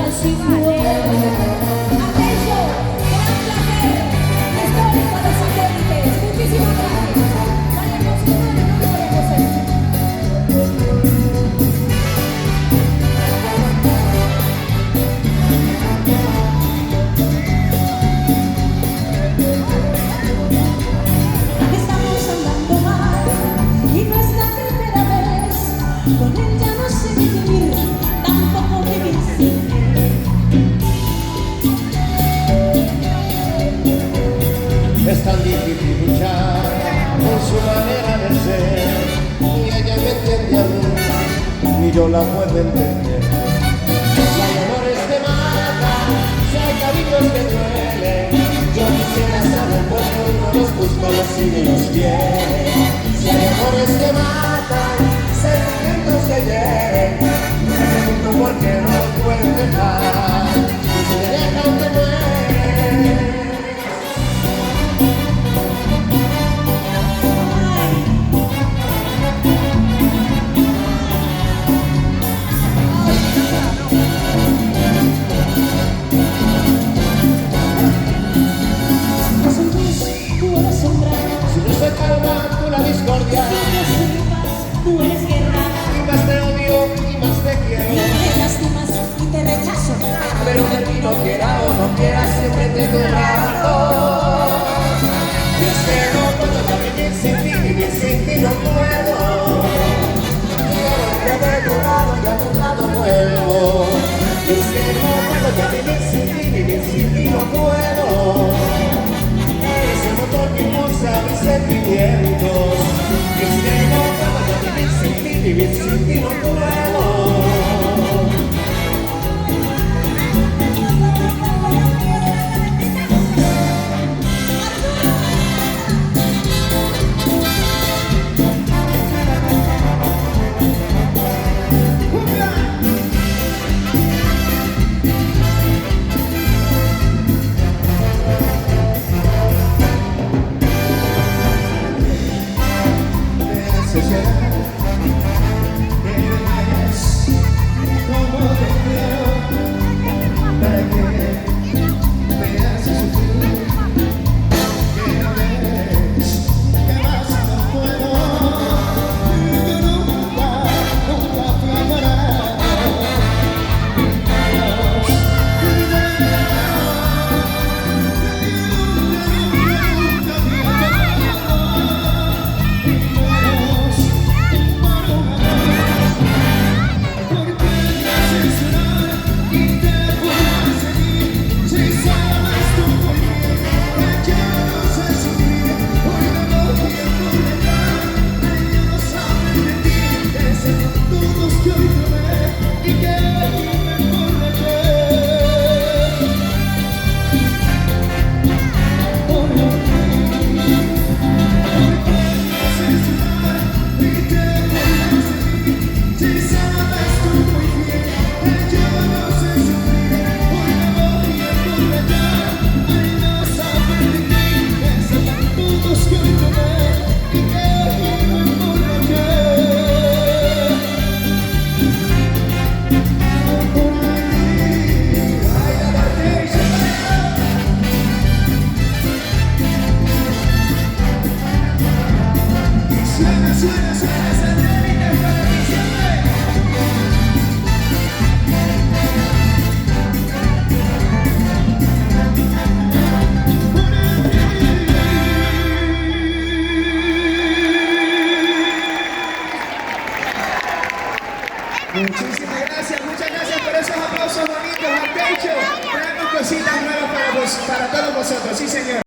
así fue. Aquello, gran placer, histórico de satélites. Muchísimas gracias. María José, no, María José. Estamos andando mal y no es la primera vez. Con él ya no sé vivir, tampoco vivir sin él. Es tan difícil luchar con su manera de ser, ni ella me entiende a mí, ni yo la puedo entender. Si hay amores que matan, si hay cariños que duelen, yo quisiera saber por qué uno los busca, los sigue y los quiere. Si hay amores que matan, sentimientos que hieren, me pregunto por qué no los pueden dejar, y si me dejan te mueren. Si yo soy calma, tú la discordia. Si yo soy paz, tú eres guerra. Y más te odio y más te Y quiero. me lastimas y te rechazo. Pero de ti no quiera o no quiera, siempre te durará. Y es que no puedo ya vivir sin ti, vivir sin ti no puedo. Quiero que de tu lado y a tu lado vuelvo. Y es que no puedo ya vivir sin ti, vivir sin ti no puedo. Ese motor que impulsa mis sentimientos. Y es que no puedo ya vivir sin ti, vivir sin ti no puedo. Muchísimas gracias, muchas gracias por esos aplausos bonitos al techo. Traemos cositas nuevas para todos vosotros, sí señor.